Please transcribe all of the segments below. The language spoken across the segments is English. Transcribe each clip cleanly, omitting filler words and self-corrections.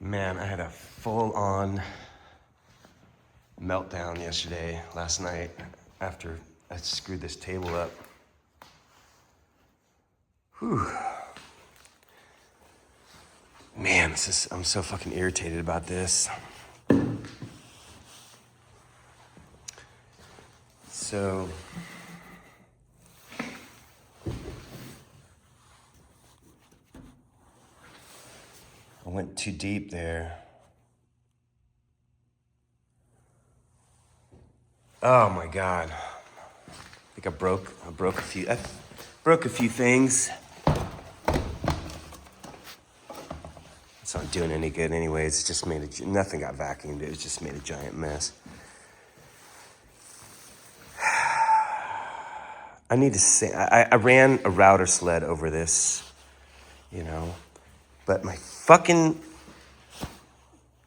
Man, I had a full-on meltdown last night, after I screwed this table up. Whew. Man, I'm so fucking irritated about this. So, I went too deep there. Oh my God. I think I broke a few things. It's not doing any good anyways. It just nothing got vacuumed. It just made a giant mess. I need to say, I ran a router sled over this, but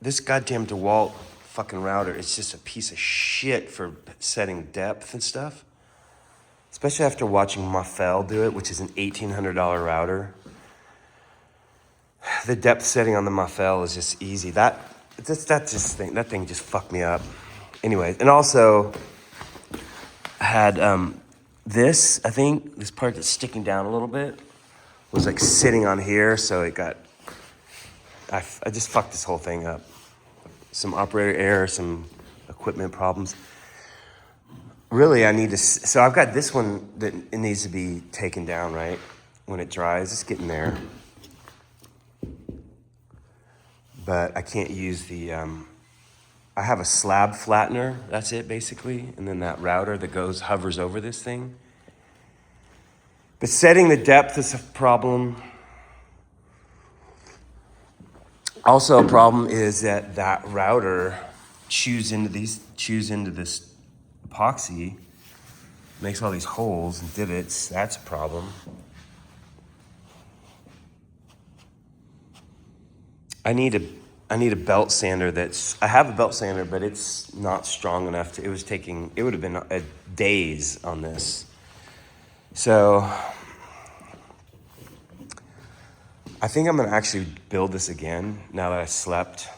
this goddamn DeWalt fucking router is just a piece of shit for setting depth and stuff. Especially after watching Mafell do it, which is an $1,800 router. The depth setting on the Mafell is just easy. That thing just fucked me up. Anyway, and also I had this part that's sticking down a little bit was like sitting on here, so I just fucked this whole thing up. Some operator error, some equipment problems. Really, so I've got this one that it needs to be taken down, right? When it dries, it's getting there. But I can't use I have a slab flattener, that's it basically. And then that router that hovers over this thing. But setting the depth is a problem. Also a problem is that router chews into this epoxy, makes all these holes and divots. That's a problem. I need a belt sander I have a belt sander, but it's not strong enough it would have been days on this. So I think I'm gonna actually build this again now that I slept,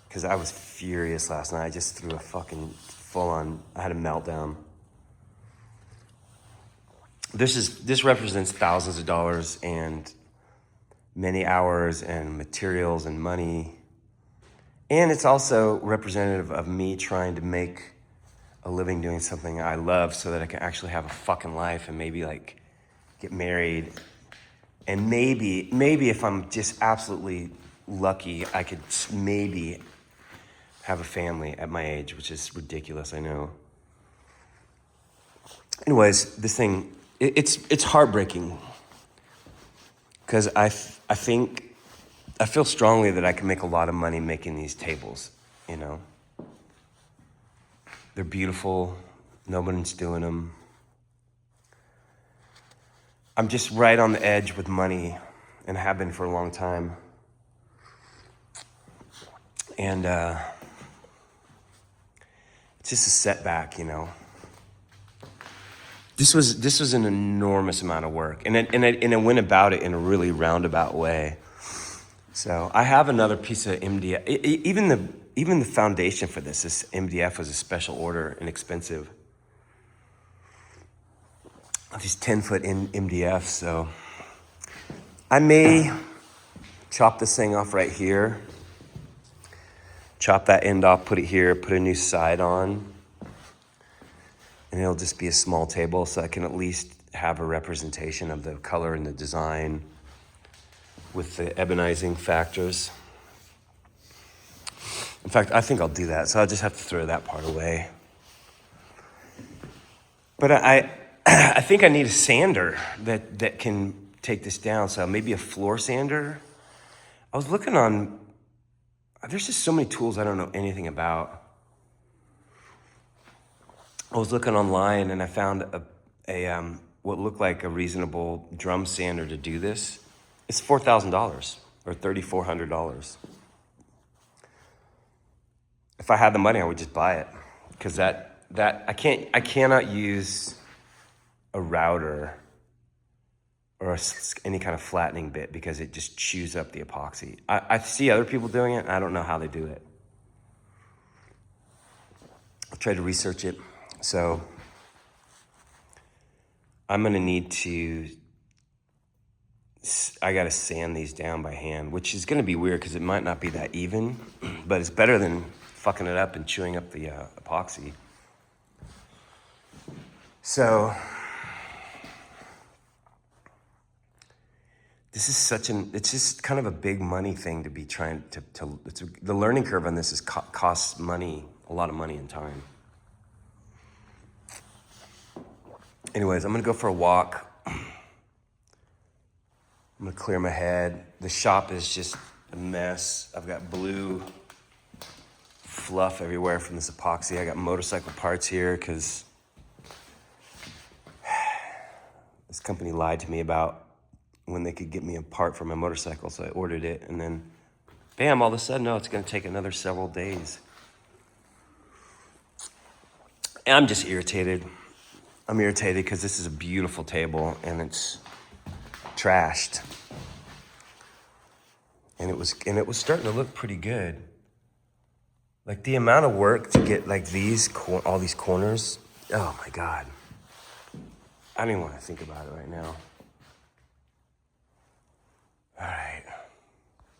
because I was furious last night. I just threw a fucking I had a meltdown. This represents thousands of dollars and many hours and materials and money. And it's also representative of me trying to make a living doing something I love so that I can actually have a fucking life and maybe like get married. And maybe if I'm just absolutely lucky, I could maybe have a family at my age, which is ridiculous, I know. Anyways, this thing, it's heartbreaking. Because I feel strongly that I can make a lot of money making these tables, They're beautiful. Nobody's doing them. I'm just right on the edge with money and have been for a long time. And it's just a setback, This was an enormous amount of work, and I went about it in a really roundabout way. So I have another piece of MDF. Even the foundation for this MDF was a special order and expensive. These 10-foot MDF. So I may chop this thing off right here. Chop that end off, put it here, put a new side on. And it'll just be a small table, so I can at least have a representation of the color and the design with the ebonizing factors. In fact, I think I'll do that, so I'll just have to throw that part away. But I think I need a sander that can take this down, so maybe a floor sander. I was looking there's just so many tools I don't know anything about. I was looking online and I found a what looked like a reasonable drum sander to do this. It's $4,000 or $3,400. If I had the money, I would just buy it, because I cannot use a router or any kind of flattening bit because it just chews up the epoxy. I see other people doing it, and I don't know how they do it. I tried to research it. So I'm gonna need to, I gotta sand these down by hand, which is gonna be weird because it might not be that even, but it's better than fucking it up and chewing up the epoxy. So this is it's just kind of a big money thing to be trying to the learning curve on this costs money, a lot of money and time. Anyways, I'm gonna go for a walk. I'm gonna clear my head. The shop is just a mess. I've got blue fluff everywhere from this epoxy. I got motorcycle parts here because this company lied to me about when they could get me a part for my motorcycle, so I ordered it, and then bam, all of a sudden, no, it's gonna take another several days. And I'm just irritated. I'm irritated because this is a beautiful table and it's trashed. And it was starting to look pretty good. Like the amount of work to get like all these corners, oh my God. I don't even want to think about it right now. All right.